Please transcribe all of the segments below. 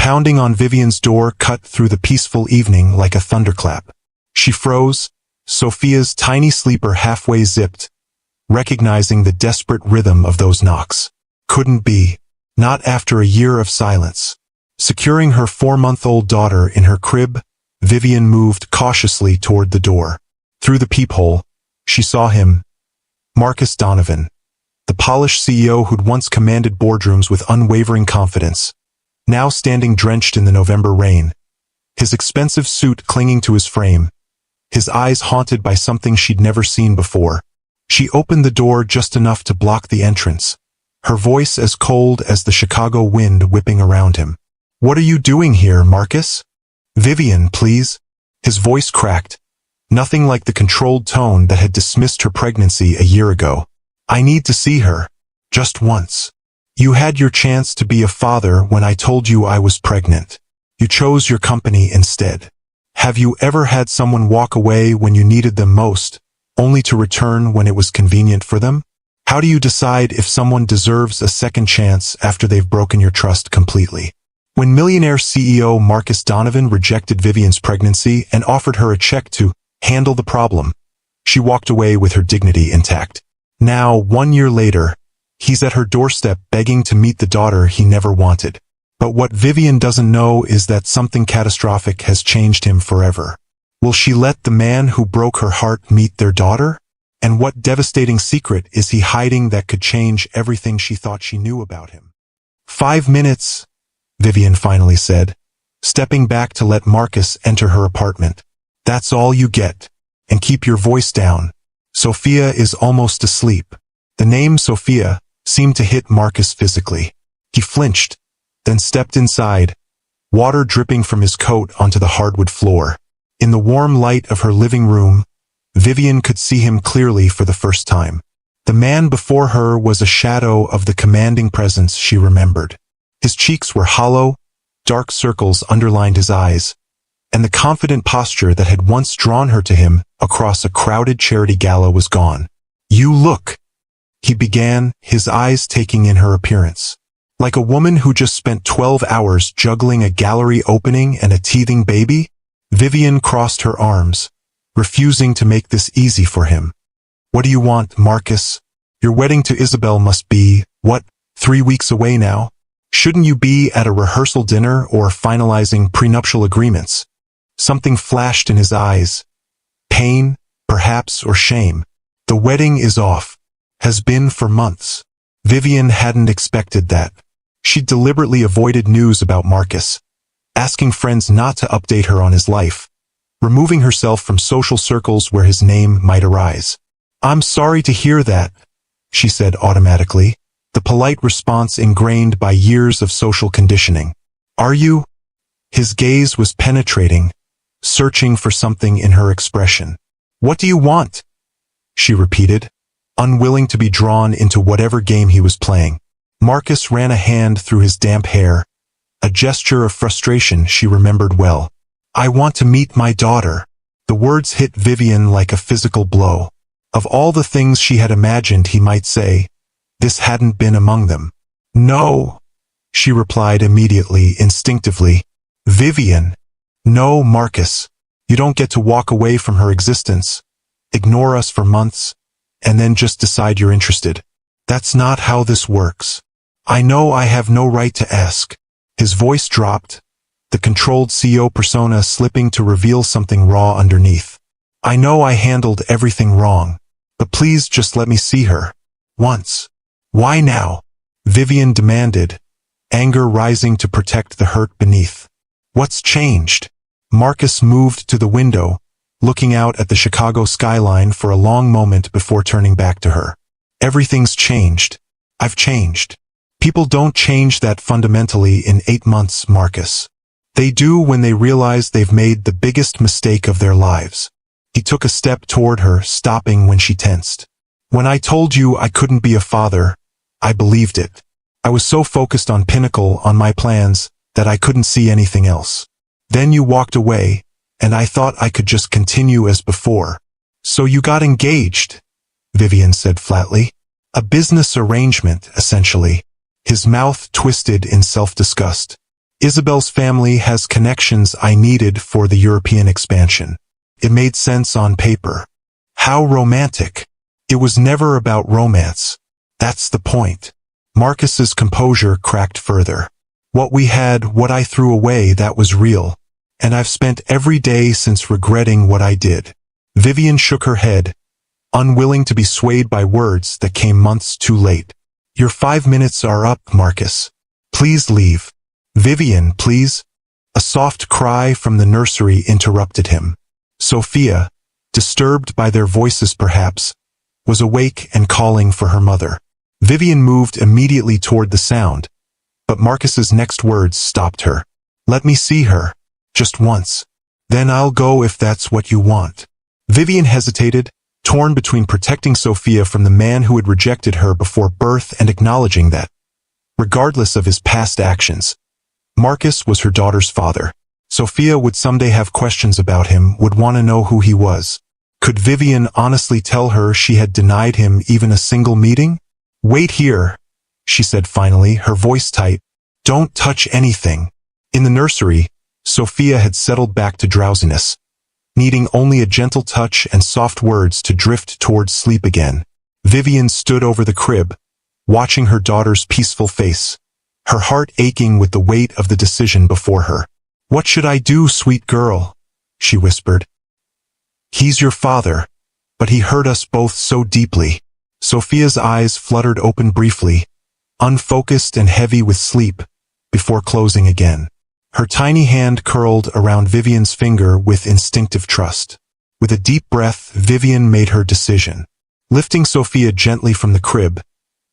pounding on Vivian's door cut through the peaceful evening like a thunderclap. She froze, Sophia's tiny sleeper halfway zipped, recognizing the desperate rhythm of those knocks. Couldn't be. Not after a year of silence. Securing her 4-month-old daughter in her crib, Vivian moved cautiously toward the door. Through the peephole, she saw him, Marcus Donovan, the polished CEO who'd once commanded boardrooms with unwavering confidence, now standing drenched in the November rain, his expensive suit clinging to his frame, his eyes haunted by something she'd never seen before. She opened the door just enough to block the entrance, her voice as cold as the Chicago wind whipping around him. "What are you doing here, Marcus?" "Vivian, please." His voice cracked, nothing like the controlled tone that had dismissed her pregnancy a year ago. "I need to see her. Just once. You had your chance to be a father when I told you I was pregnant. You chose your company instead. Have you ever had someone walk away when you needed them most, only to return when it was convenient for them? How do you decide if someone deserves a second chance after they've broken your trust completely?" When Millionaire CEO Marcus Donovan rejected Vivian's pregnancy and offered her a check to handle the problem, she walked away with her dignity intact. Now, 1 year later, he's at her doorstep begging to meet the daughter he never wanted. But what Vivian doesn't know is that something catastrophic has changed him forever. Will she let the man who broke her heart meet their daughter? And what devastating secret is he hiding that could change everything she thought she knew about him? 5 minutes, Vivian finally said, stepping back to let Marcus enter her apartment. "That's all you get. And keep your voice down. Sophia is almost asleep." The name Sophia seemed to hit Marcus physically. He flinched, then stepped inside, water dripping from his coat onto the hardwood floor. In the warm light of her living room, Vivian could see him clearly for the first time. The man before her was a shadow of the commanding presence she remembered. His cheeks were hollow, dark circles underlined his eyes, and the confident posture that had once drawn her to him across a crowded charity gala was gone. "You look," he began, his eyes taking in her appearance, "like a woman who just spent 12 hours juggling a gallery opening and a teething baby." Vivian crossed her arms, refusing to make this easy for him. "What do you want, Marcus? Your wedding to Isabel must be, 3 weeks away now? Shouldn't you be at a rehearsal dinner or finalizing prenuptial agreements?" Something flashed in his eyes. Pain, perhaps, or shame. "The wedding is off. Has been for months." Vivian hadn't expected that. She deliberately avoided news about Marcus, asking friends not to update her on his life, removing herself from social circles where his name might arise. "I'm sorry to hear that," she said automatically, the polite response ingrained by years of social conditioning. "Are you?" His gaze was penetrating, searching for something in her expression. "What do you want?" she repeated, unwilling to be drawn into whatever game he was playing. Marcus ran a hand through his damp hair, a gesture of frustration she remembered well. "I want to meet my daughter." The words hit Vivian like a physical blow. Of all the things she had imagined he might say, this hadn't been among them. "No," she replied immediately, instinctively. "Vivian." "No, Marcus. You don't get to walk away from her existence, ignore us for months, and then just decide you're interested. That's not how this works. I know I have no right to ask." His voice dropped, the controlled CEO persona slipping to reveal something raw underneath. "I know I handled everything wrong, but please just let me see her. Once." "Why now?" Vivian demanded, anger rising to protect the hurt beneath. "What's changed?" Marcus moved to the window, looking out at the Chicago skyline for a long moment before turning back to her. "Everything's changed. I've changed. People don't change that fundamentally in 8 months, Marcus. They do when they realize they've made the biggest mistake of their lives." He took a step toward her, stopping when she tensed. "When I told you I couldn't be a father, I believed it. I was so focused on Pinnacle, on my plans, that I couldn't see anything else. Then you walked away, and I thought I could just continue as before. So you got engaged," Vivian said flatly. "A business arrangement, essentially." His mouth twisted in self-disgust. Isabel's family has connections I needed for the European expansion. It made sense on paper. How romantic. It was never about romance. That's the point. Marcus's composure cracked further. What we had, what I threw away, that was real. And I've spent every day since regretting what I did. Vivian shook her head, unwilling to be swayed by words that came months too late. Your 5 minutes are up, Marcus. Please leave. Vivian, please. A soft cry from the nursery interrupted him. Sophia, disturbed by their voices perhaps, was awake and calling for her mother. Vivian moved immediately toward the sound, but Marcus's next words stopped her. Let me see her. Just once. Then I'll go if that's what you want. Vivian hesitated, torn between protecting Sophia from the man who had rejected her before birth and acknowledging that, regardless of his past actions, Marcus was her daughter's father. Sophia would someday have questions about him, would want to know who he was. Could Vivian honestly tell her she had denied him even a single meeting? Wait here, she said finally, her voice tight. Don't touch anything. In the nursery, Sophia had settled back to drowsiness, needing only a gentle touch and soft words to drift towards sleep again. Vivian stood over the crib, watching her daughter's peaceful face, her heart aching with the weight of the decision before her. What should I do, sweet girl? She whispered. He's your father, but he hurt us both so deeply. Sophia's eyes fluttered open briefly, unfocused and heavy with sleep, before closing again. Her tiny hand curled around Vivian's finger with instinctive trust. With a deep breath, Vivian made her decision. Lifting Sophia gently from the crib,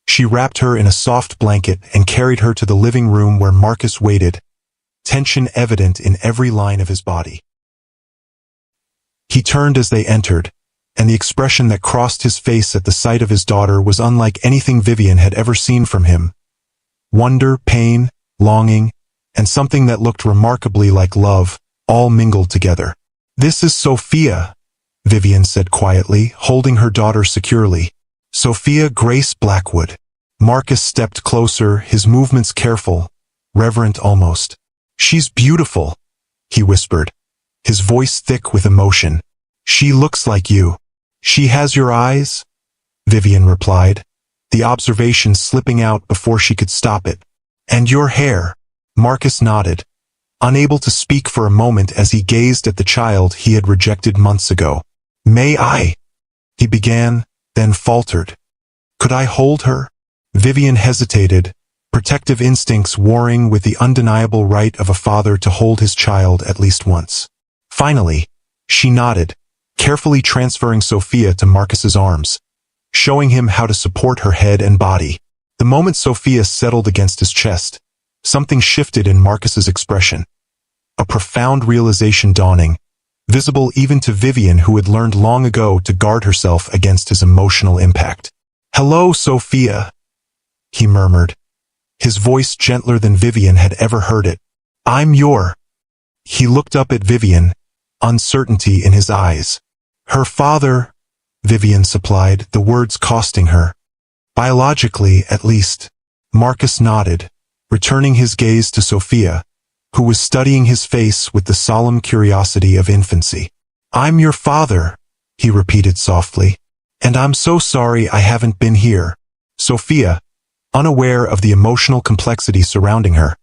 she wrapped her in a soft blanket and carried her to the living room where Marcus waited, tension evident in every line of his body. He turned as they entered, and the expression that crossed his face at the sight of his daughter was unlike anything Vivian had ever seen from him. Wonder, pain, longing, and something that looked remarkably like love, all mingled together. This is Sophia, Vivian said quietly, holding her daughter securely. Sophia Grace Blackwood. Marcus stepped closer, his movements careful, reverent almost. She's beautiful, he whispered, his voice thick with emotion. She looks like you. She has your eyes, Vivian replied, the observation slipping out before she could stop it. And your hair. Marcus nodded, unable to speak for a moment as he gazed at the child he had rejected months ago. May I? He began, then faltered. Could I hold her? Vivian hesitated, protective instincts warring with the undeniable right of a father to hold his child at least once. Finally, she nodded, carefully transferring Sophia to Marcus's arms, showing him how to support her head and body. The moment Sophia settled against his chest, something shifted in Marcus's expression. A profound realization dawning, visible even to Vivian, who had learned long ago to guard herself against his emotional impact. Hello, Sophia, he murmured, his voice gentler than Vivian had ever heard it. I'm your. He looked up at Vivian, uncertainty in his eyes. Her father, Vivian supplied, the words costing her. Biologically, at least. Marcus nodded, returning his gaze to Sophia, who was studying his face with the solemn curiosity of infancy. I'm your father, he repeated softly. And I'm so sorry I haven't been here. Sophia, unaware of the emotional complexity surrounding her,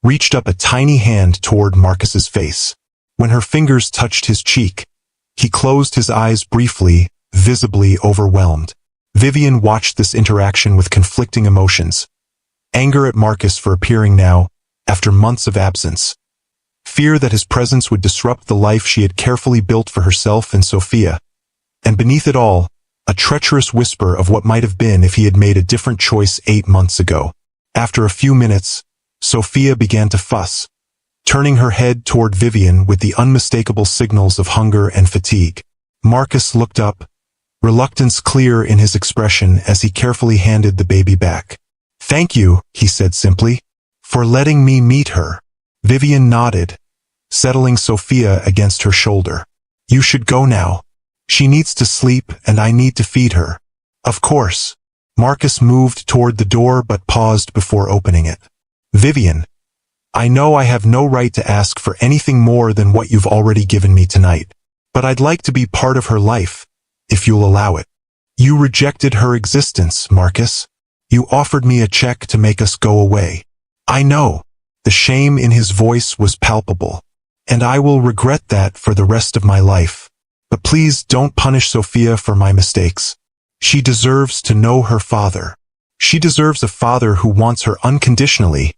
reached up a tiny hand toward Marcus's face. When her fingers touched his cheek, he closed his eyes briefly, visibly overwhelmed. Vivian watched this interaction with conflicting emotions. Anger at Marcus for appearing now, after months of absence. Fear that his presence would disrupt the life she had carefully built for herself and Sophia. And beneath it all, a treacherous whisper of what might have been if he had made a different choice 8 months ago. After a few minutes, Sophia began to fuss, turning her head toward Vivian with the unmistakable signals of hunger and fatigue. Marcus looked up, reluctance clear in his expression as he carefully handed the baby back. Thank you, he said simply, for letting me meet her. Vivian nodded, settling Sophia against her shoulder. You should go now. She needs to sleep and I need to feed her. Of course. Marcus moved toward the door but paused before opening it. Vivian, I know I have no right to ask for anything more than what you've already given me tonight. But I'd like to be part of her life, if you'll allow it. You rejected her existence, Marcus. You offered me a check to make us go away. I know. The shame in his voice was palpable. And I will regret that for the rest of my life. But please don't punish Sophia for my mistakes. She deserves to know her father. She deserves a father who wants her unconditionally,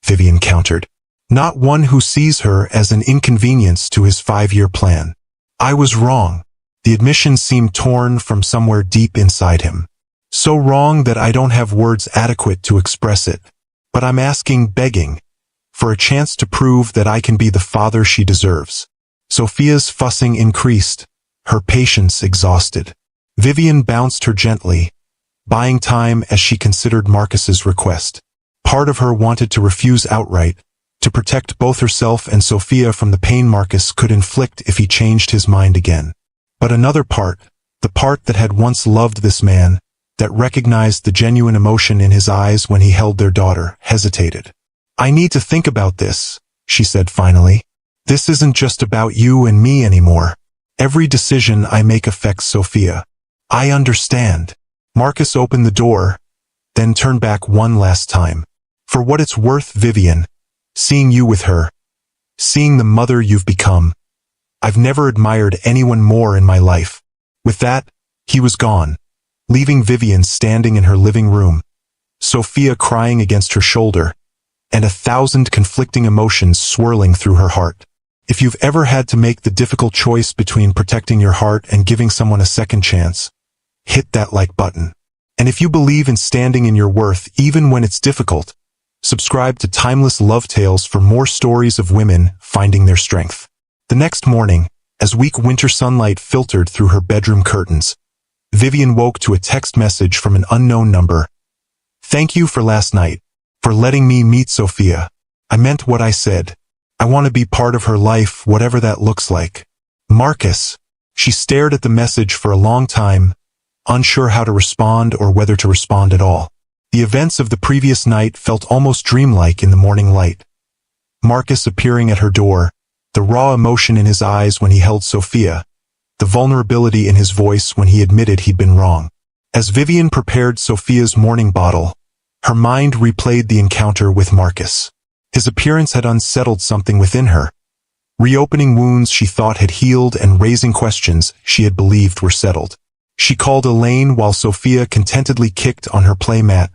Vivian countered. Not one who sees her as an inconvenience to his 5-year plan. I was wrong. The admission seemed torn from somewhere deep inside him. So wrong that I don't have words adequate to express it. But I'm asking, begging, for a chance to prove that I can be the father she deserves. Sophia's fussing increased, her patience exhausted. Vivian bounced her gently, buying time as she considered Marcus's request. Part of her wanted to refuse outright, to protect both herself and Sophia from the pain Marcus could inflict if he changed his mind again. But another part, the part that had once loved this man, that recognized the genuine emotion in his eyes when he held their daughter, hesitated. I need to think about this, she said finally. This isn't just about you and me anymore. Every decision I make affects Sophia. I understand. Marcus opened the door, then turned back one last time. For what it's worth, Vivian, seeing you with her, seeing the mother you've become, I've never admired anyone more in my life. With that, he was gone, leaving Vivian standing in her living room, Sophia crying against her shoulder, and 1,000 conflicting emotions swirling through her heart. If you've ever had to make the difficult choice between protecting your heart and giving someone a second chance, hit that like button. And if you believe in standing in your worth even when it's difficult, subscribe to Timeless Love Tales for more stories of women finding their strength. The next morning, as weak winter sunlight filtered through her bedroom curtains, Vivian woke to a text message from an unknown number. Thank you for last night, for letting me meet Sophia. I meant what I said. I want to be part of her life, whatever that looks like. Marcus. She stared at the message for a long time, unsure how to respond or whether to respond at all. The events of the previous night felt almost dreamlike in the morning light. Marcus appearing at her door, the raw emotion in his eyes when he held Sophia, the vulnerability in his voice when he admitted he'd been wrong. As Vivian prepared Sophia's morning bottle, her mind replayed the encounter with Marcus. His appearance had unsettled something within her, reopening wounds she thought had healed and raising questions she had believed were settled. She called Elaine while Sophia contentedly kicked on her playmat,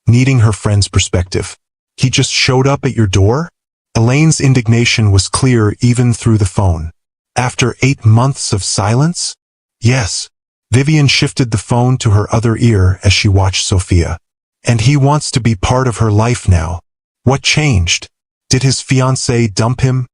needing her friend's perspective. He just showed up at your door? Elaine's indignation was clear even through the phone. After 8 months of silence? Yes. Vivian shifted the phone to her other ear as she watched Sophia. And he wants to be part of her life now. What changed? Did his fiancée dump him?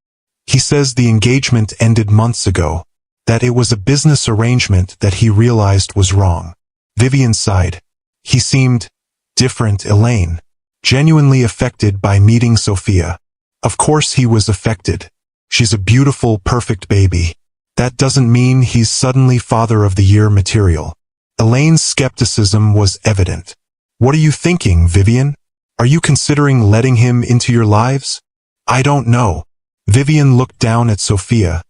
He says the engagement ended months ago, that it was a business arrangement that he realized was wrong. Vivian sighed. He seemed different, Elaine, genuinely affected by meeting Sophia. Of course he was affected. She's a beautiful, perfect baby. That doesn't mean he's suddenly father of the year material. Elaine's skepticism was evident. What are you thinking, Vivian? Are you considering letting him into your lives? I don't know. Vivian looked down at Sophia,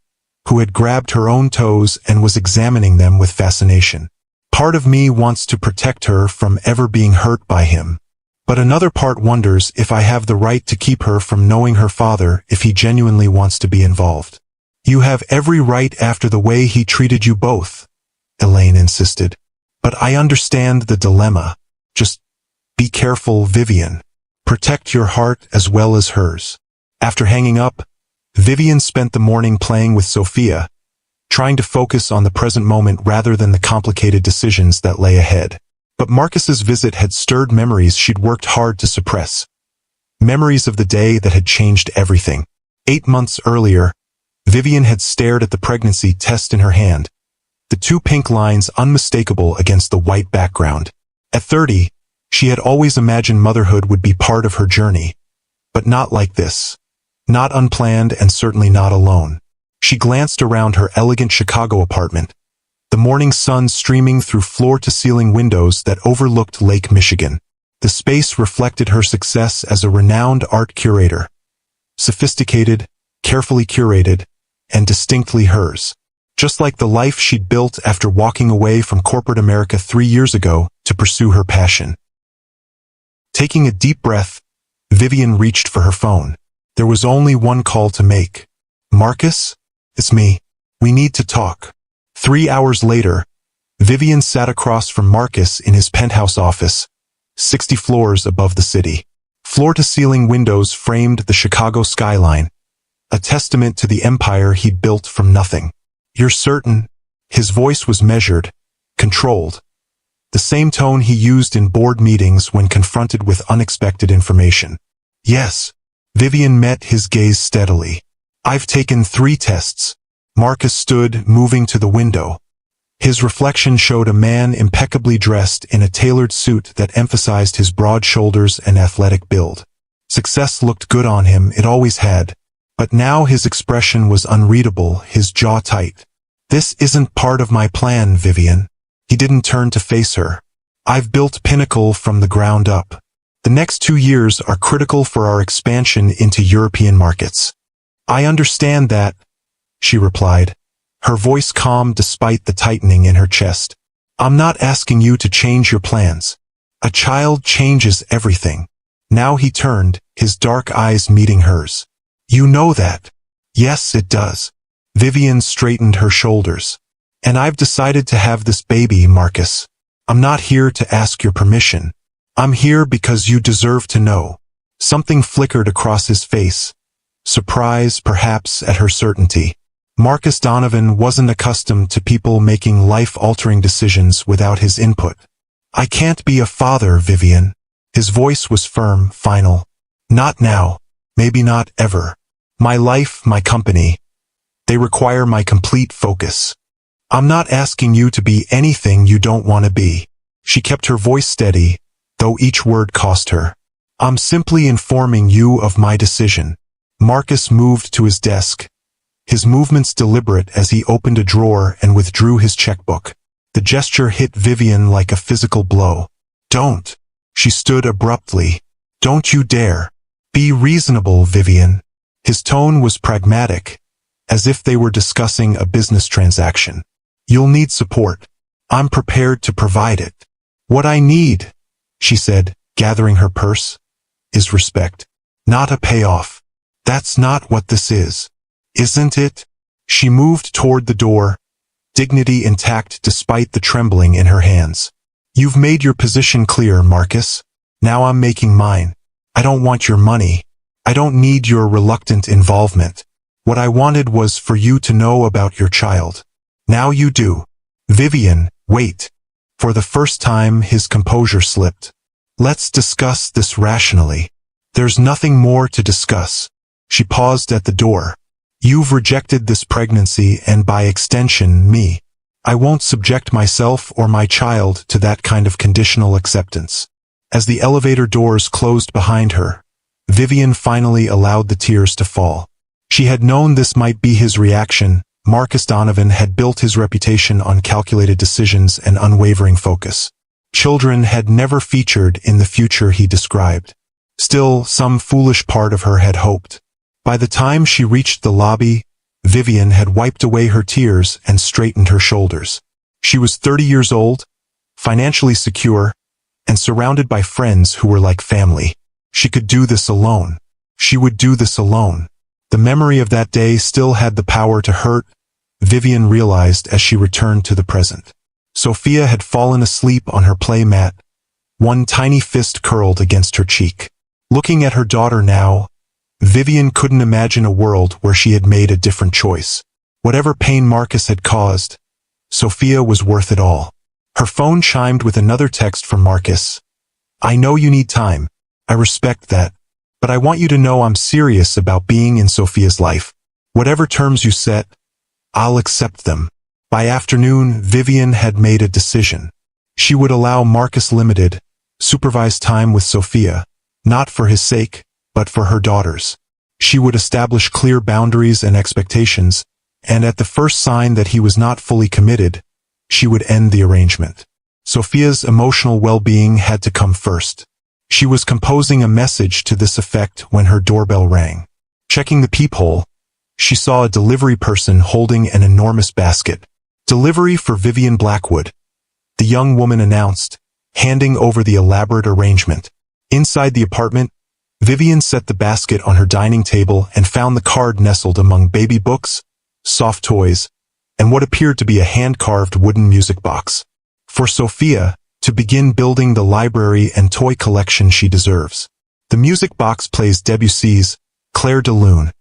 who had grabbed her own toes and was examining them with fascination. Part of me wants to protect her from ever being hurt by him. But another part wonders if I have the right to keep her from knowing her father if he genuinely wants to be involved. You have every right after the way he treated you both, Elaine insisted. But I understand the dilemma. Just be careful, Vivian. Protect your heart as well as hers. After hanging up, Vivian spent the morning playing with Sophia, trying to focus on the present moment rather than the complicated decisions that lay ahead. But Marcus's visit had stirred memories she'd worked hard to suppress. Memories of the day that had changed everything. 8 months earlier, Vivian had stared at the pregnancy test in her hand, the 2 pink lines unmistakable against the white background. At 30, she had always imagined motherhood would be part of her journey. But not like this. Not unplanned and certainly not alone. She glanced around her elegant Chicago apartment, the morning sun streaming through floor-to-ceiling windows that overlooked Lake Michigan. The space reflected her success as a renowned art curator, sophisticated, carefully curated, and distinctly hers. Just like the life she'd built after walking away from corporate America 3 years ago to pursue her passion. Taking a deep breath, Vivian reached for her phone. There was only one call to make. "Marcus? It's me. We need to talk." 3 hours later, Vivian sat across from Marcus in his penthouse office, 60 floors above the city. Floor-to-ceiling windows framed the Chicago skyline, a testament to the empire he'd built from nothing. "You're certain?" His voice was measured, controlled, the same tone he used in board meetings when confronted with unexpected information. "Yes." Vivian met his gaze steadily. "I've taken 3 tests." Marcus stood, moving to the window. His reflection showed a man impeccably dressed in a tailored suit that emphasized his broad shoulders and athletic build. Success looked good on him, it always had. But now his expression was unreadable, his jaw tight. "This isn't part of my plan, Vivian." He didn't turn to face her. "I've built Pinnacle from the ground up. The next 2 years are critical for our expansion into European markets." "I understand that," she replied, her voice calm despite the tightening in her chest. "I'm not asking you to change your plans. A child changes everything." Now he turned, his dark eyes meeting hers. "You know that." "Yes, it does." Vivian straightened her shoulders. "And I've decided to have this baby, Marcus. I'm not here to ask your permission. I'm here because you deserve to know." Something flickered across his face. Surprise, perhaps, at her certainty. Marcus Donovan wasn't accustomed to people making life-altering decisions without his input. "I can't be a father, Vivian." His voice was firm, final. "Not now. Maybe not ever. My life, my company, they require my complete focus. I'm not asking you to be anything you don't want to be." She kept her voice steady, though each word cost her. "I'm simply informing you of my decision." Marcus moved to his desk, his movements deliberate as he opened a drawer and withdrew his checkbook. The gesture hit Vivian like a physical blow. "Don't." She stood abruptly. "Don't you dare. Be reasonable, Vivian." His tone was pragmatic, as if they were discussing a business transaction. "You'll need support. I'm prepared to provide it." "What I need," she said, gathering her purse, "is respect. Not a payoff. That's not what this is. Isn't it?" She moved toward the door, dignity intact despite the trembling in her hands. "You've made your position clear, Marcus. Now I'm making mine. I don't want your money. I don't need your reluctant involvement. What I wanted was for you to know about your child. Now you do." "Vivian, wait." For the first time, his composure slipped. "Let's discuss this rationally." "There's nothing more to discuss." She paused at the door. "You've rejected this pregnancy and by extension, me. I won't subject myself or my child to that kind of conditional acceptance." As the elevator doors closed behind her, Vivian finally allowed the tears to fall. She had known this might be his reaction. Marcus Donovan had built his reputation on calculated decisions and unwavering focus. Children had never featured in the future he described. Still, some foolish part of her had hoped. By the time she reached the lobby, Vivian had wiped away her tears and straightened her shoulders. She was 30 years old, financially secure, and surrounded by friends who were like family. She could do this alone. She would do this alone. The memory of that day still had the power to hurt, Vivian realized as she returned to the present. Sophia had fallen asleep on her play mat, one tiny fist curled against her cheek. Looking at her daughter now, Vivian couldn't imagine a world where she had made a different choice. Whatever pain Marcus had caused, Sophia was worth it all. Her phone chimed with another text from Marcus. "I know you need time. I respect that. But I want you to know I'm serious about being in Sophia's life. Whatever terms you set, I'll accept them." By afternoon, Vivian had made a decision. She would allow Marcus limited, supervised time with Sophia, not for his sake, but for her daughter's. She would establish clear boundaries and expectations, and at the first sign that he was not fully committed, she would end the arrangement. Sophia's emotional well-being had to come first. She was composing a message to this effect when her doorbell rang. Checking the peephole, she saw a delivery person holding an enormous basket. "Delivery for Vivian Blackwood," the young woman announced, handing over the elaborate arrangement. Inside the apartment, Vivian set the basket on her dining table and found the card nestled among baby books, soft toys, and what appeared to be a hand-carved wooden music box. For Sophia, to begin building the library and toy collection she deserves. The music box plays Debussy's Clair de Lune.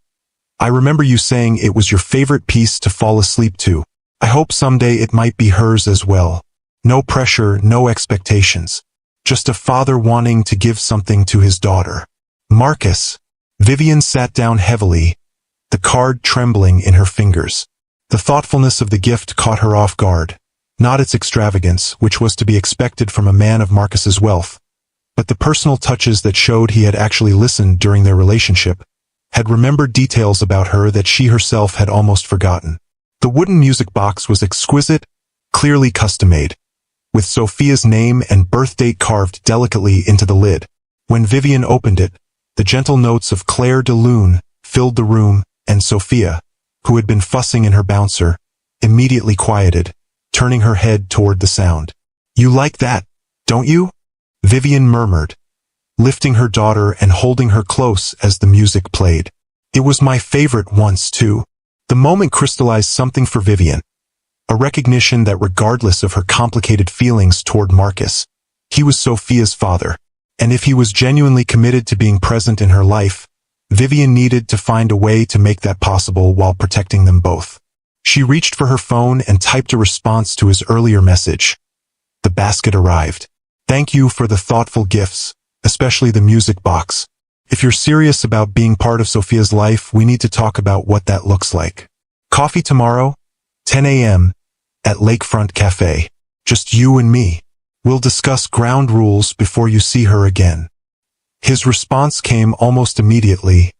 "I remember you saying it was your favorite piece to fall asleep to. I hope someday it might be hers as well. No pressure, no expectations. Just a father wanting to give something to his daughter. Marcus." Vivian sat down heavily, the card trembling in her fingers. The thoughtfulness of the gift caught her off guard. Not its extravagance, which was to be expected from a man of Marcus's wealth, but the personal touches that showed he had actually listened during their relationship, had remembered details about her that she herself had almost forgotten. The wooden music box was exquisite, clearly custom-made, with Sophia's name and birth date carved delicately into the lid. When Vivian opened it, the gentle notes of Clair de Lune filled the room, and Sophia, who had been fussing in her bouncer, immediately quieted, turning her head toward the sound. "You like that, don't you?" Vivian murmured, lifting her daughter and holding her close as the music played. "It was my favorite once, too." The moment crystallized something for Vivian, a recognition that regardless of her complicated feelings toward Marcus, he was Sophia's father, and if he was genuinely committed to being present in her life, Vivian needed to find a way to make that possible while protecting them both. She reached for her phone and typed a response to his earlier message. The basket arrived. "Thank you for the thoughtful gifts, especially the music box. If you're serious about being part of Sophia's life, we need to talk about what that looks like. Coffee tomorrow, 10 a.m., at Lakefront Cafe. Just you and me. We'll discuss ground rules before you see her again." His response came almost immediately.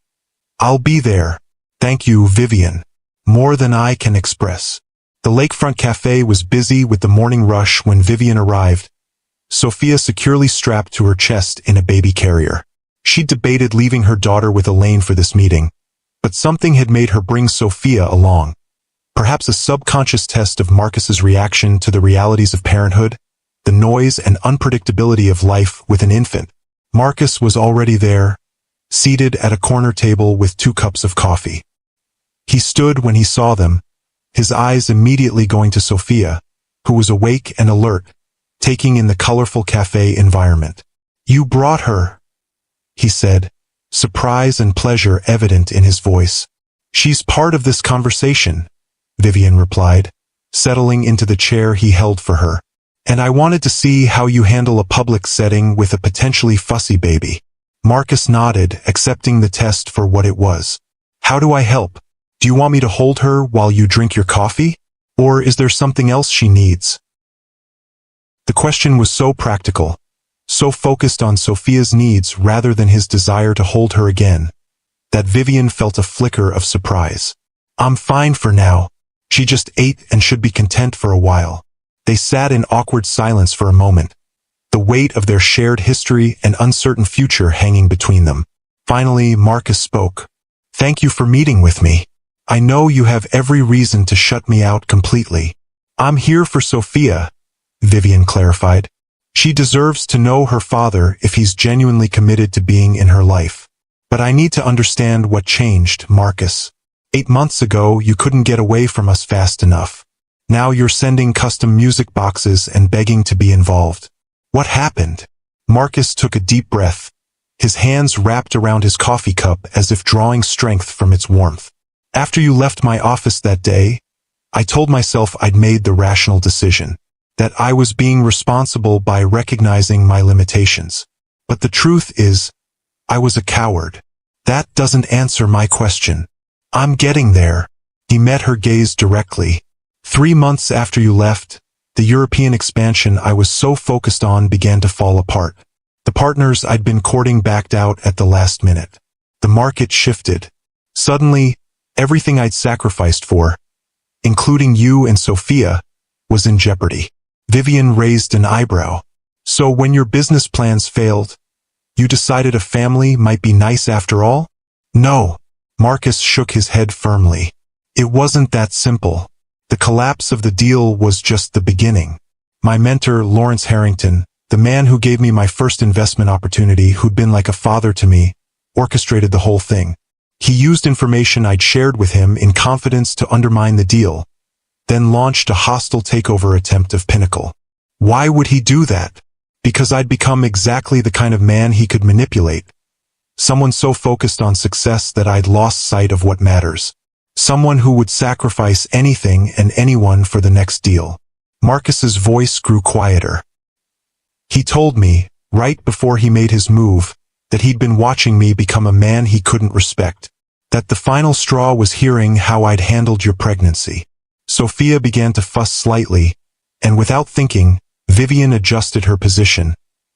"I'll be there. Thank you, Vivian. More than I can express." The Lakefront Cafe was busy with the morning rush when Vivian arrived, Sophia securely strapped to her chest in a baby carrier. She debated leaving her daughter with Elaine for this meeting, but something had made her bring Sophia along. Perhaps a subconscious test of Marcus's reaction to the realities of parenthood, the noise and unpredictability of life with an infant. Marcus was already there, seated at a corner table with 2 cups of coffee. He stood when he saw them, his eyes immediately going to Sophia, who was awake and alert, taking in the colorful cafe environment. "You brought her," he said, surprise and pleasure evident in his voice. "She's part of this conversation," Vivian replied, settling into the chair he held for her. "And I wanted to see how you handle a public setting with a potentially fussy baby." Marcus nodded, accepting the test for what it was. "How do I help? Do you want me to hold her while you drink your coffee? Or is there something else she needs?" The question was so practical, so focused on Sophia's needs rather than his desire to hold her again, that Vivian felt a flicker of surprise. "I'm fine for now. She just ate and should be content for a while." They sat in awkward silence for a moment, the weight of their shared history and uncertain future hanging between them. Finally, Marcus spoke. "Thank you for meeting with me. I know you have every reason to shut me out completely. I'm here for Sophia," Vivian clarified. "She deserves to know her father if he's genuinely committed to being in her life. But I need to understand what changed, Marcus. 8 months ago, you couldn't get away from us fast enough. Now you're sending custom music boxes and begging to be involved. What happened?" Marcus took a deep breath, his hands wrapped around his coffee cup as if drawing strength from its warmth. "After you left my office that day, I told myself I'd made the rational decision, that I was being responsible by recognizing my limitations. But the truth is, I was a coward. That doesn't answer my question. I'm getting there." He met her gaze directly. 3 months after you left, the European expansion I was so focused on began to fall apart. The partners I'd been courting backed out at the last minute. The market shifted. Suddenly, everything I'd sacrificed for, including you and Sophia, was in jeopardy. Vivian raised an eyebrow. "So when your business plans failed, you decided a family might be nice after all?" "No. Marcus shook his head firmly. It wasn't that simple. The collapse of the deal was just the beginning. My mentor, Lawrence Harrington, the man who gave me my first investment opportunity, who'd been like a father to me, orchestrated the whole thing. He used information I'd shared with him in confidence to undermine the deal, then launched a hostile takeover attempt of Pinnacle. Why would he do that? Because I'd become exactly the kind of man he could manipulate. Someone so focused on success that I'd lost sight of what matters. Someone who would sacrifice anything and anyone for the next deal. Marcus's voice grew quieter. He told me, right before he made his move, that he'd been watching me become a man he couldn't respect. That the final straw was hearing how I'd handled your pregnancy. Sophia began to fuss slightly, and without thinking, Vivian adjusted her position,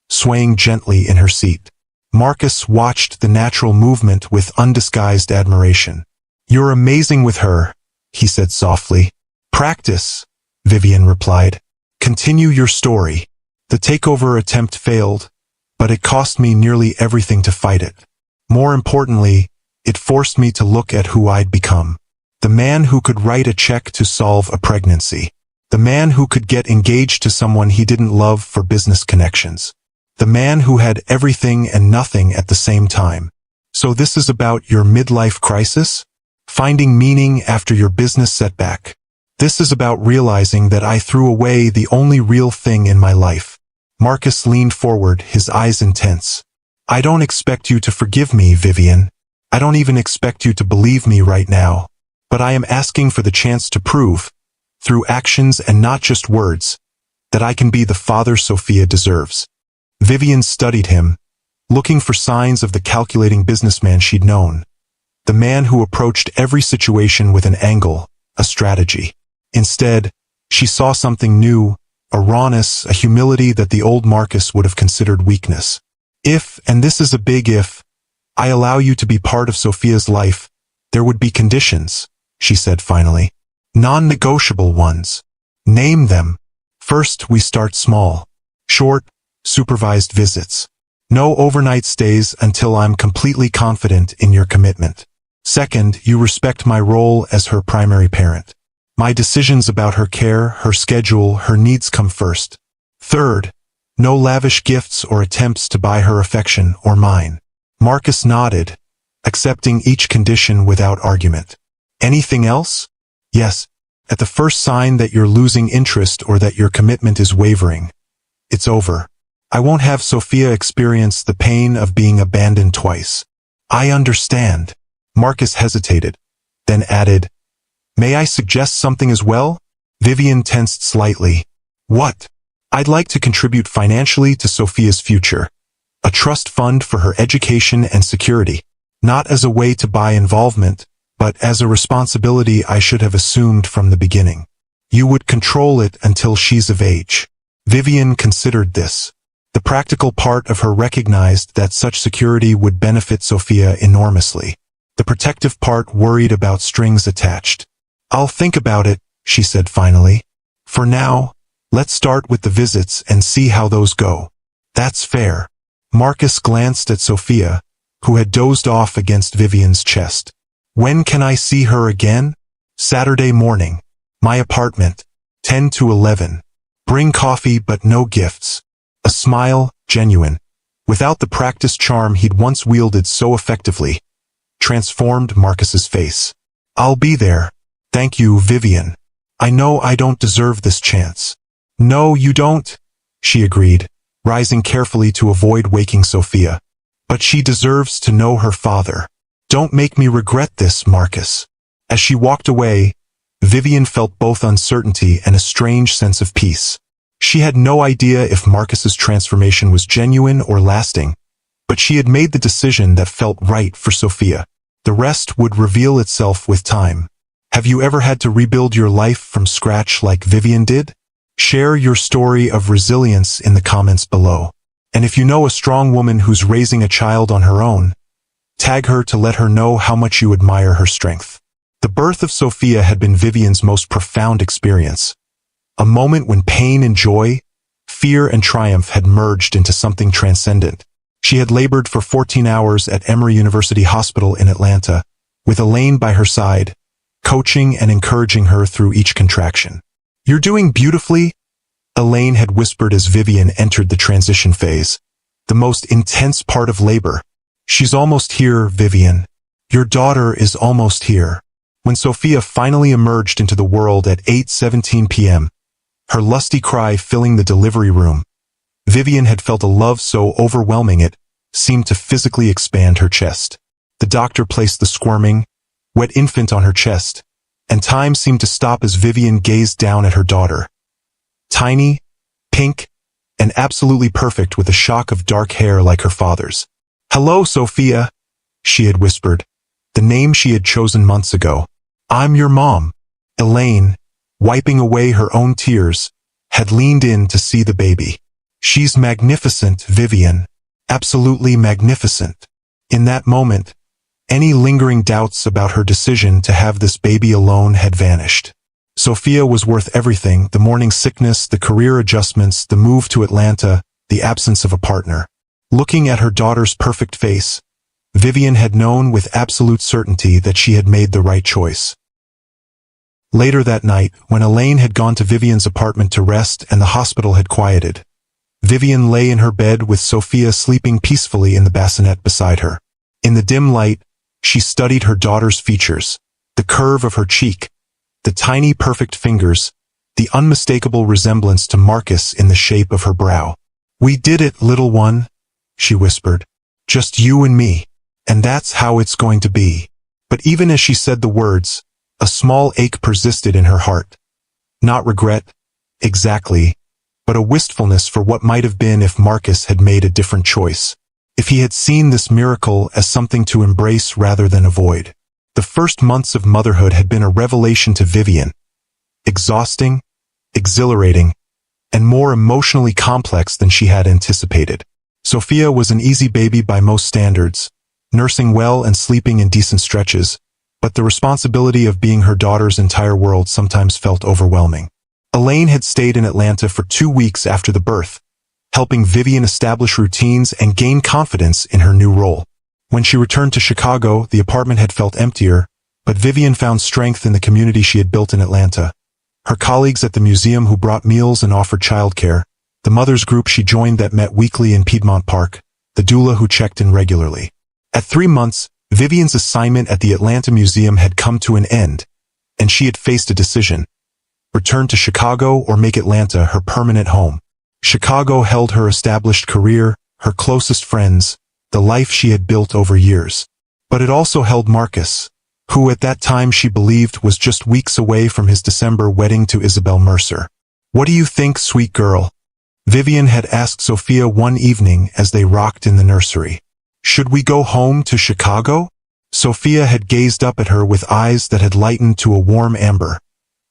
swaying gently in her seat. Marcus watched the natural movement with undisguised admiration. "You're amazing with her," he said softly. "Practice," Vivian replied. "Continue your story." The takeover attempt failed, but it cost me nearly everything to fight it. More importantly, it forced me to look at who I'd become. The man who could write a check to solve a pregnancy. The man who could get engaged to someone he didn't love for business connections. The man who had everything and nothing at the same time. So this is about your midlife crisis? Finding meaning after your business setback. This is about realizing that I threw away the only real thing in my life. Marcus leaned forward, his eyes intense. "I don't expect you to forgive me, Vivian. I don't even expect you to believe me right now. But I am asking for the chance to prove, through actions and not just words, that I can be the father Sophia deserves." Vivian studied him, looking for signs of the calculating businessman she'd known. The man who approached every situation with an angle, a strategy. Instead, she saw something new, a rawness, a humility that the old Marcus would have considered weakness. "If, and this is a big if, I allow you to be part of Sophia's life, there would be conditions," she said finally. "Non-negotiable ones. Name them. First, we start small. Short, supervised visits. No overnight stays until I'm completely confident in your commitment. Second, you respect my role as her primary parent. My decisions about her care, her schedule, her needs come first. Third, no lavish gifts or attempts to buy her affection or mine." Marcus nodded, accepting each condition without argument. "Anything else?" "Yes. At the first sign that you're losing interest or that your commitment is wavering, it's over. I won't have Sophia experience the pain of being abandoned twice." "I understand." Marcus hesitated, then added, "May I suggest something as well?" Vivian tensed slightly. "What?" "I'd like to contribute financially to Sophia's future. A trust fund for her education and security. Not as a way to buy involvement, but as a responsibility I should have assumed from the beginning. You would control it until she's of age." Vivian considered this. The practical part of her recognized that such security would benefit Sophia enormously. The protective part worried about strings attached. "I'll think about it," she said finally. "For now, let's start with the visits and see how those go." "That's fair." Marcus glanced at Sophia, who had dozed off against Vivian's chest. "When can I see her again?" "Saturday morning. My apartment. 10 to 11. Bring coffee but no gifts." A smile, genuine, without the practiced charm he'd once wielded so effectively, transformed Marcus's face. "I'll be there. Thank you, Vivian. I know I don't deserve this chance." "No, you don't," she agreed, rising carefully to avoid waking Sophia. "But she deserves to know her father. Don't make me regret this, Marcus." As she walked away, Vivian felt both uncertainty and a strange sense of peace. She had no idea if Marcus's transformation was genuine or lasting, but she had made the decision that felt right for Sophia. The rest would reveal itself with time. Have you ever had to rebuild your life from scratch like Vivian did? Share your story of resilience in the comments below. And if you know a strong woman who's raising a child on her own, tag her to let her know how much you admire her strength. The birth of Sophia had been Vivian's most profound experience. A moment when pain and joy, fear and triumph had merged into something transcendent. She had labored for 14 hours at Emory University Hospital in Atlanta, with Elaine by her side, coaching and encouraging her through each contraction. "You're doing beautifully," Elaine had whispered as Vivian entered the transition phase, the most intense part of labor. "She's almost here, Vivian. Your daughter is almost here." When Sophia finally emerged into the world at 8:17 p.m., her lusty cry filling the delivery room, Vivian had felt a love so overwhelming it seemed to physically expand her chest. The doctor placed the squirming, wet infant on her chest, and time seemed to stop as Vivian gazed down at her daughter. Tiny, pink, and absolutely perfect with a shock of dark hair like her father's. "Hello, Sophia," she had whispered, the name she had chosen months ago. "I'm your mom." Elaine, wiping away her own tears, had leaned in to see the baby. "She's magnificent, Vivian. Absolutely magnificent." In that moment, any lingering doubts about her decision to have this baby alone had vanished. Sophia was worth everything: the morning sickness, the career adjustments, the move to Atlanta, the absence of a partner. Looking at her daughter's perfect face, Vivian had known with absolute certainty that she had made the right choice. Later that night, when Elaine had gone to Vivian's apartment to rest and the hospital had quieted, Vivian lay in her bed with Sophia sleeping peacefully in the bassinet beside her. In the dim light, she studied her daughter's features, the curve of her cheek, the tiny perfect fingers, the unmistakable resemblance to Marcus in the shape of her brow. "We did it, little one," she whispered. "Just you and me. And that's how it's going to be." But even as she said the words, a small ache persisted in her heart. Not regret, exactly, but a wistfulness for what might have been if Marcus had made a different choice. If he had seen this miracle as something to embrace rather than avoid. The first months of motherhood had been a revelation to Vivian. Exhausting, exhilarating, and more emotionally complex than she had anticipated. Sophia was an easy baby by most standards, nursing well and sleeping in decent stretches, but the responsibility of being her daughter's entire world sometimes felt overwhelming. Elaine had stayed in Atlanta for 2 weeks after the birth, helping Vivian establish routines and gain confidence in her new role. When she returned to Chicago, the apartment had felt emptier, but Vivian found strength in the community she had built in Atlanta. Her colleagues at the museum who brought meals and offered childcare, the mothers group she joined that met weekly in Piedmont Park, the doula who checked in regularly. At 3 months, Vivian's assignment at the Atlanta Museum had come to an end, and she had faced a decision: return to Chicago or make Atlanta her permanent home. Chicago held her established career, her closest friends, the life she had built over years. But it also held Marcus, who at that time she believed was just weeks away from his December wedding to Isabel Mercer. "What do you think, sweet girl?" Vivian had asked Sophia one evening as they rocked in the nursery. "Should we go home to Chicago?" Sophia had gazed up at her with eyes that had lightened to a warm amber,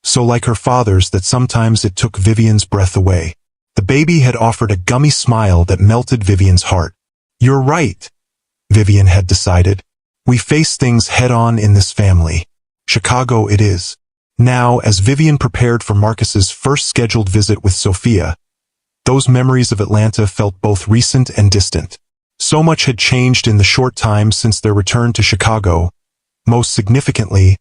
so like her father's that sometimes it took Vivian's breath away. The baby had offered a gummy smile that melted Vivian's heart. "You're right," Vivian had decided. "We face things head-on in this family. Chicago it is." Now, as Vivian prepared for Marcus's first scheduled visit with Sophia, those memories of Atlanta felt both recent and distant. So much had changed in the short time since their return to Chicago, most significantly,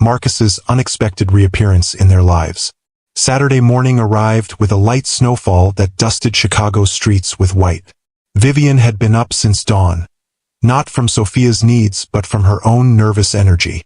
Marcus's unexpected reappearance in their lives. Saturday morning arrived with a light snowfall that dusted Chicago's streets with white. Vivian had been up since dawn, not from Sophia's needs but from her own nervous energy.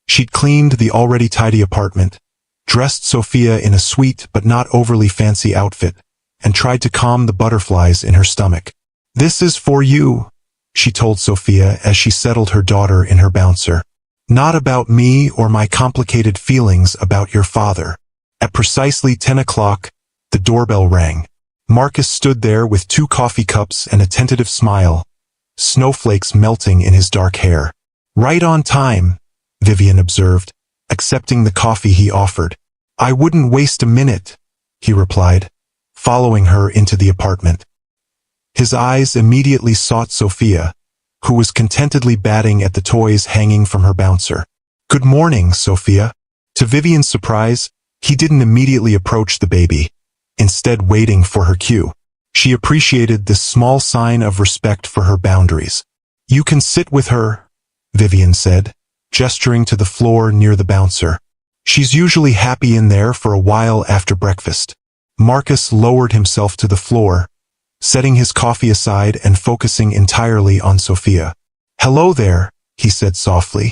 She'd cleaned the already tidy apartment, dressed Sophia in a sweet but not overly fancy outfit, and tried to calm the butterflies in her stomach. "This is for you," she told Sophia as she settled her daughter in her bouncer. "Not about me or my complicated feelings about your father." At precisely 10 o'clock, the doorbell rang. Marcus stood there with 2 coffee cups and a tentative smile, snowflakes melting in his dark hair. "Right on time," Vivian observed, accepting the coffee he offered. "I wouldn't waste a minute," he replied, following her into the apartment. His eyes immediately sought Sophia, who was contentedly batting at the toys hanging from her bouncer. "Good morning, Sophia." To Vivian's surprise, he didn't immediately approach the baby, instead waiting for her cue. She appreciated this small sign of respect for her boundaries. "You can sit with her," Vivian said, gesturing to the floor near the bouncer. "She's usually happy in there for a while after breakfast." Marcus lowered himself to the floor, setting his coffee aside and focusing entirely on Sophia. "Hello there," he said softly.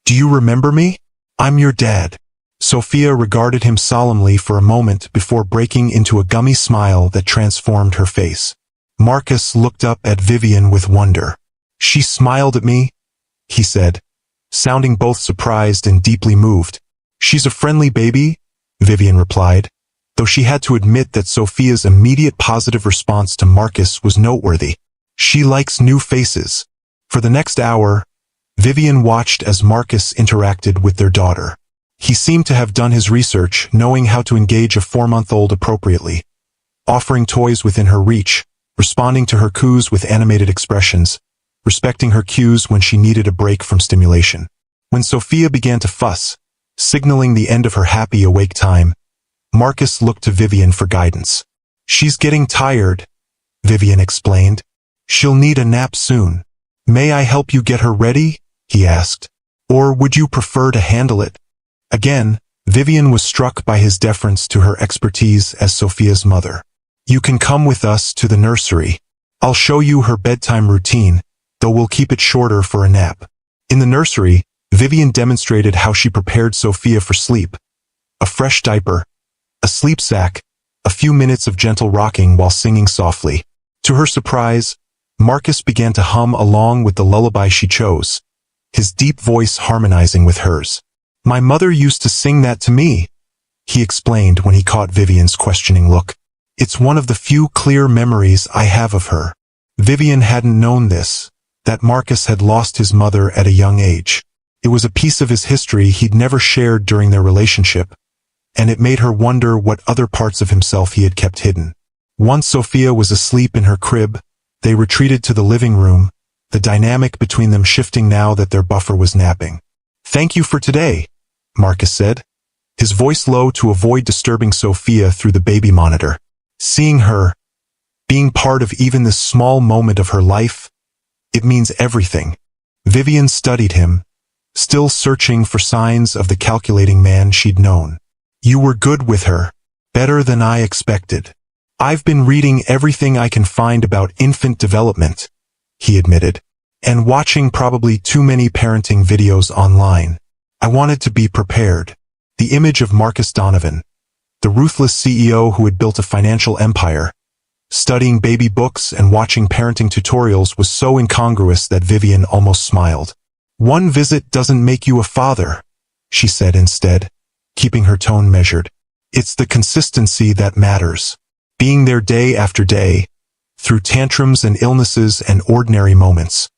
"Do you remember me? I'm your dad." Sophia regarded him solemnly for a moment before breaking into a gummy smile that transformed her face. Marcus looked up at Vivian with wonder. "She smiled at me," he said, sounding both surprised and deeply moved. "She's a friendly baby," Vivian replied, though she had to admit that Sophia's immediate positive response to Marcus was noteworthy. "She likes new faces." For the next hour, Vivian watched as Marcus interacted with their daughter. He seemed to have done his research, knowing how to engage a 4-month-old appropriately, offering toys within her reach, responding to her coos with animated expressions, respecting her cues when she needed a break from stimulation. When Sophia began to fuss, signaling the end of her happy awake time, Marcus looked to Vivian for guidance. "She's getting tired," Vivian explained. "She'll need a nap soon." "May I help you get her ready?" he asked. "Or would you prefer to handle it?" Again, Vivian was struck by his deference to her expertise as Sophia's mother. "You can come with us to the nursery. I'll show you her bedtime routine, though we'll keep it shorter for a nap." In the nursery, Vivian demonstrated how she prepared Sophia for sleep. A fresh diaper, a sleep sack, a few minutes of gentle rocking while singing softly. To her surprise, Marcus began to hum along with the lullaby she chose, his deep voice harmonizing with hers. "My mother used to sing that to me," he explained when he caught Vivian's questioning look. "It's one of the few clear memories I have of her." Vivian hadn't known this, that Marcus had lost his mother at a young age. It was a piece of his history he'd never shared during their relationship, and it made her wonder what other parts of himself he had kept hidden. Once Sophia was asleep in her crib, they retreated to the living room, the dynamic between them shifting now that their buffer was napping. "Thank you for today," Marcus said, his voice low to avoid disturbing Sophia through the baby monitor. Seeing her, being part of even this small moment of her life, it means everything. Vivian studied him, still searching for signs of the calculating man she'd known. "You were good with her, better than I expected. I've been reading everything I can find about infant development," he admitted, "and watching probably too many parenting videos online. I wanted to be prepared." The image of Marcus Donovan, the ruthless CEO who had built a financial empire, studying baby books and watching parenting tutorials was so incongruous that Vivian almost smiled. "One visit doesn't make you a father," she said instead, keeping her tone measured. "It's the consistency that matters. Being there day after day, through tantrums and illnesses and ordinary moments."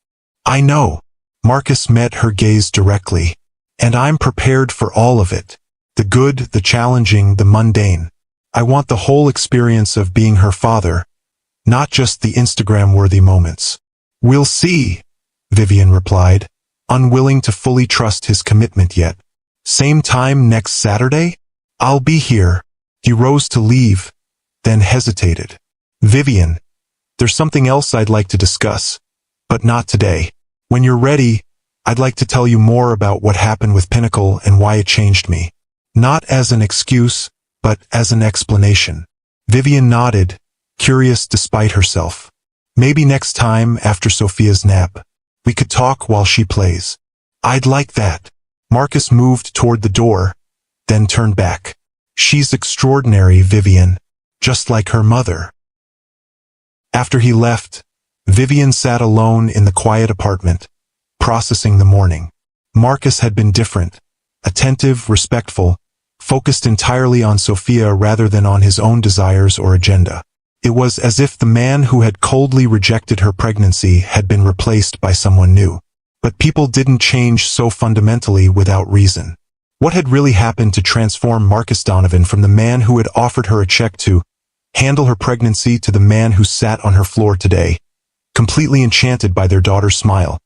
"I know." Marcus met her gaze directly. "And I'm prepared for all of it. The good, the challenging, the mundane. I want the whole experience of being her father, not just the Instagram-worthy moments." "We'll see," Vivian replied, unwilling to fully trust his commitment yet. "Same time next Saturday? I'll be here." He rose to leave, then hesitated. "Vivian, there's something else I'd like to discuss, but not today. When you're ready, I'd like to tell you more about what happened with Pinnacle and why it changed me. Not as an excuse, but as an explanation." Vivian nodded, curious despite herself. "Maybe next time after Sophia's nap, we could talk while she plays." "I'd like that." Marcus moved toward the door, then turned back. "She's extraordinary, Vivian, just like her mother." After he left, Vivian sat alone in the quiet apartment, processing the morning. Marcus had been different, attentive, respectful, focused entirely on Sophia rather than on his own desires or agenda. It was as if the man who had coldly rejected her pregnancy had been replaced by someone new. But people didn't change so fundamentally without reason. What had really happened to transform Marcus Donovan from the man who had offered her a check to handle her pregnancy to the man who sat on her floor today, completely enchanted by their daughter's smile?